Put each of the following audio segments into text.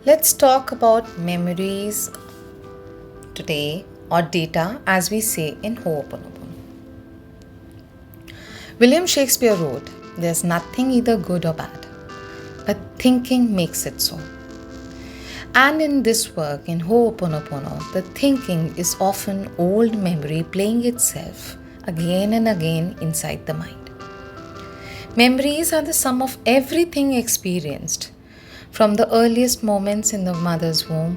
Let's talk about memories today, or data as we say in Ho'oponopono. William Shakespeare wrote, "There's nothing either good or bad, but thinking makes it so." And in this work, in Ho'oponopono, the thinking is often old memory playing itself again and again inside the mind. Memories are the sum of everything experienced, from the earliest moments in the mother's womb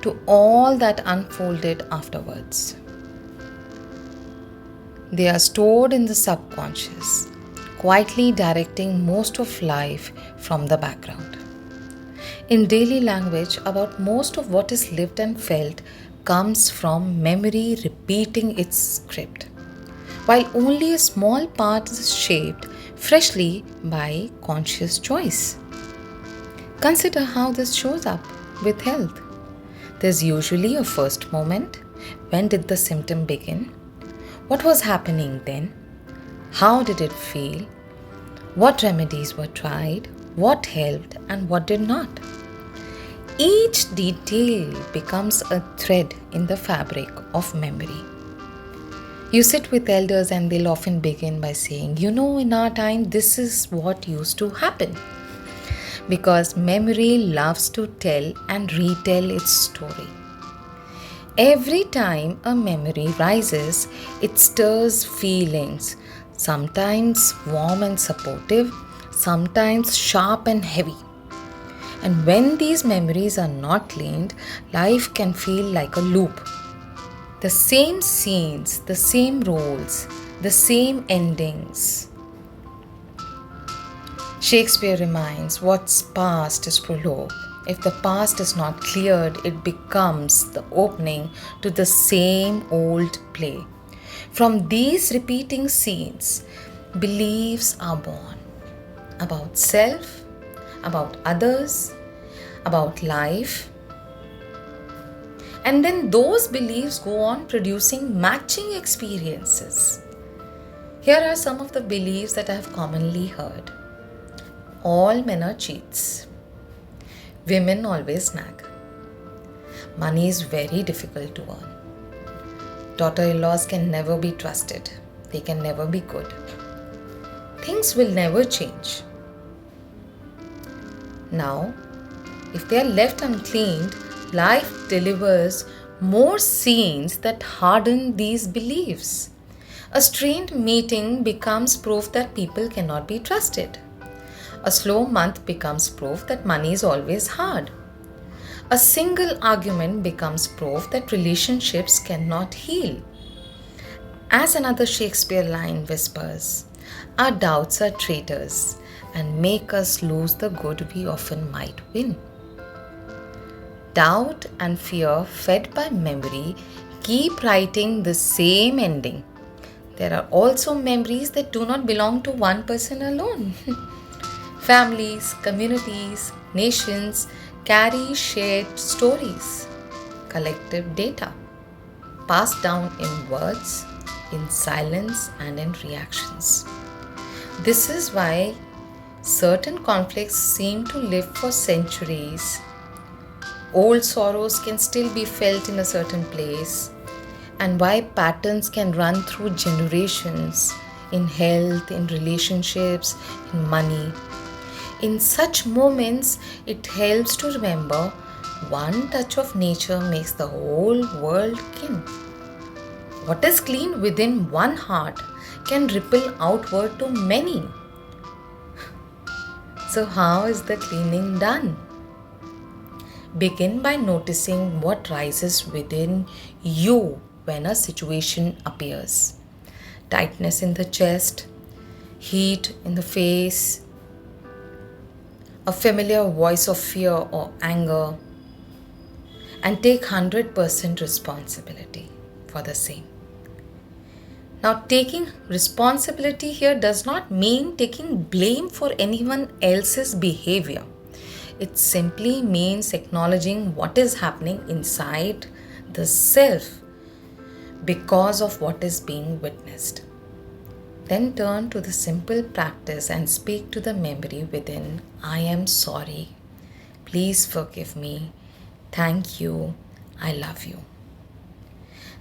to all that unfolded afterwards. They are stored in the subconscious, quietly directing most of life from the background. In daily language, about most of what is lived and felt comes from memory repeating its script, while only a small part is shaped freshly by conscious choice. Consider how this shows up with health. There's usually a first moment. When did the symptom begin? What was happening then? How did it feel? What remedies were tried? What helped and what did not? Each detail becomes a thread in the fabric of memory. You sit with elders and they'll often begin by saying, in our time, this is what used to happen. Because memory loves to tell and retell its story. Every time a memory rises, it stirs feelings, sometimes warm and supportive, sometimes sharp and heavy. And when these memories are not cleaned, life can feel like a loop. The same scenes, the same roles, the same endings. Shakespeare reminds, what's past is prologue. If the past is not cleared, it becomes the opening to the same old play. From these repeating scenes, beliefs are born about self, about others, about life. And then those beliefs go on producing matching experiences. Here are some of the beliefs that I have commonly heard. All men are cheats. Women always nag. Money is very difficult to earn. Daughter-in-laws can never be trusted. They can never be good. Things will never change. Now, if they are left uncleaned, life delivers more scenes that harden these beliefs. A strained meeting becomes proof that people cannot be trusted. A slow month becomes proof that money is always hard. A single argument becomes proof that relationships cannot heal. As another Shakespeare line whispers, our doubts are traitors and make us lose the good we often might win. Doubt and fear, fed by memory, keep writing the same ending. There are also memories that do not belong to one person alone. Families, communities, nations carry shared stories, collective data, passed down in words, in silence, and in reactions. This is why certain conflicts seem to live for centuries. Old sorrows can still be felt in a certain place, and why patterns can run through generations in health, in relationships, in money. In such moments, it helps to remember one touch of nature makes the whole world kin. What is clean within one heart can ripple outward to many. So, how is the cleaning done? Begin by noticing what rises within you when a situation appears. Tightness in the chest, heat in the face, a familiar voice of fear or anger, and take 100% responsibility for the same. Now, taking responsibility here does not mean taking blame for anyone else's behavior. It simply means acknowledging what is happening inside the self because of what is being witnessed. Then turn to the simple practice and speak to the memory within, I am sorry. please forgive me, thank you, I love you.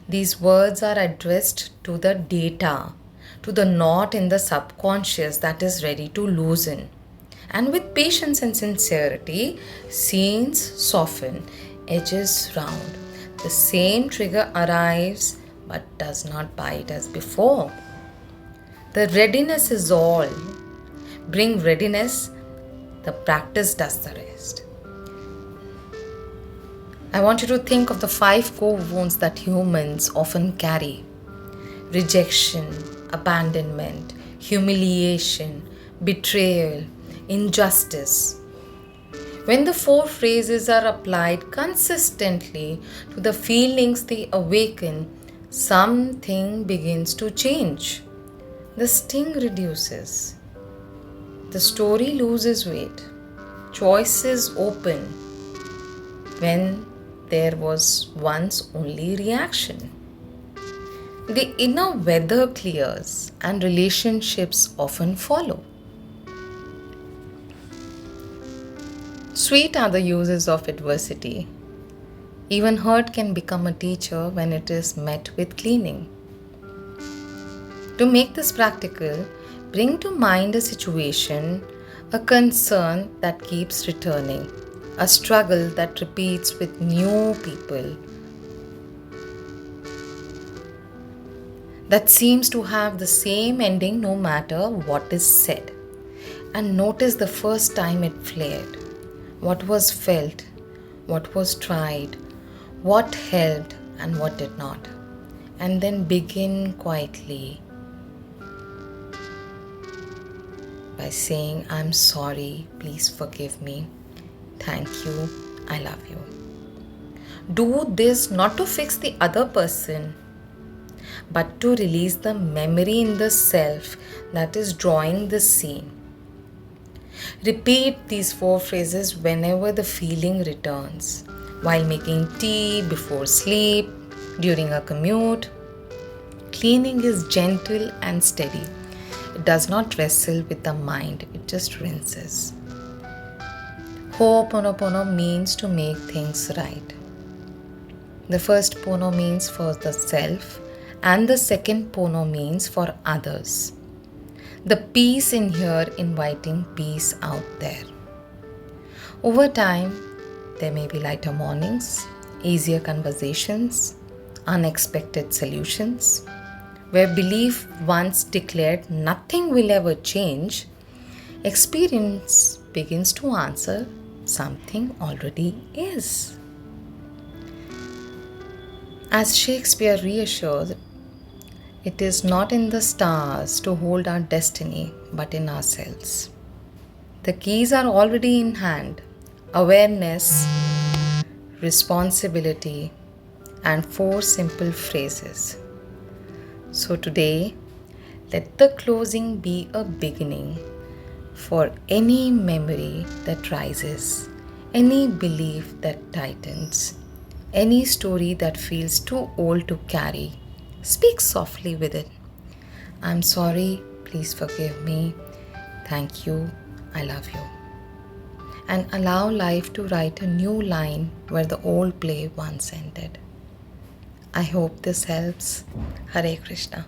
These words are addressed to the data, to the knot in the subconscious that is ready to loosen. And with patience and sincerity, scenes soften, edges round. The same trigger arrives but does not bite as before. The readiness is all. Bring readiness, the practice does the rest. I want you to think of the 5 core wounds that humans often carry: rejection, abandonment, humiliation, betrayal, injustice. When the 4 phrases are applied consistently to the feelings they awaken, something begins to change. The sting reduces. The story loses weight. Choices open when there was once only reaction. The inner weather clears and relationships often follow. Sweet are the uses of adversity. Even hurt can become a teacher when it is met with cleaning. To make this practical, bring to mind a situation, a concern that keeps returning, a struggle that repeats with new people, that seems to have the same ending no matter what is said. And notice the first time it flared. What was felt, what was tried, what helped and what did not. And then begin quietly by saying, I'm sorry, please forgive me, thank you, I love you. Do this not to fix the other person, but to release the memory in the self that is drawing the scene. Repeat these 4 phrases whenever the feeling returns, while making tea, before sleep, during a commute. Cleaning is gentle and steady. It does not wrestle with the mind, it just rinses. Oponopono means to make things right. The first pono means for the self, and the second pono means for others. The peace in here inviting peace out there. Over time, there may be lighter mornings, easier conversations, unexpected solutions. Where belief once declared nothing will ever change, experience begins to answer something already is. As Shakespeare reassures, it is not in the stars to hold our destiny, but in ourselves. The keys are already in hand: awareness, responsibility, and 4 simple phrases. So today, let the closing be a beginning for any memory that rises, any belief that tightens, any story that feels too old to carry. Speak softly with it. I'm sorry, please forgive me, thank you, I love you. And allow life to write a new line where the old play once ended. I hope this helps. Hare Krishna.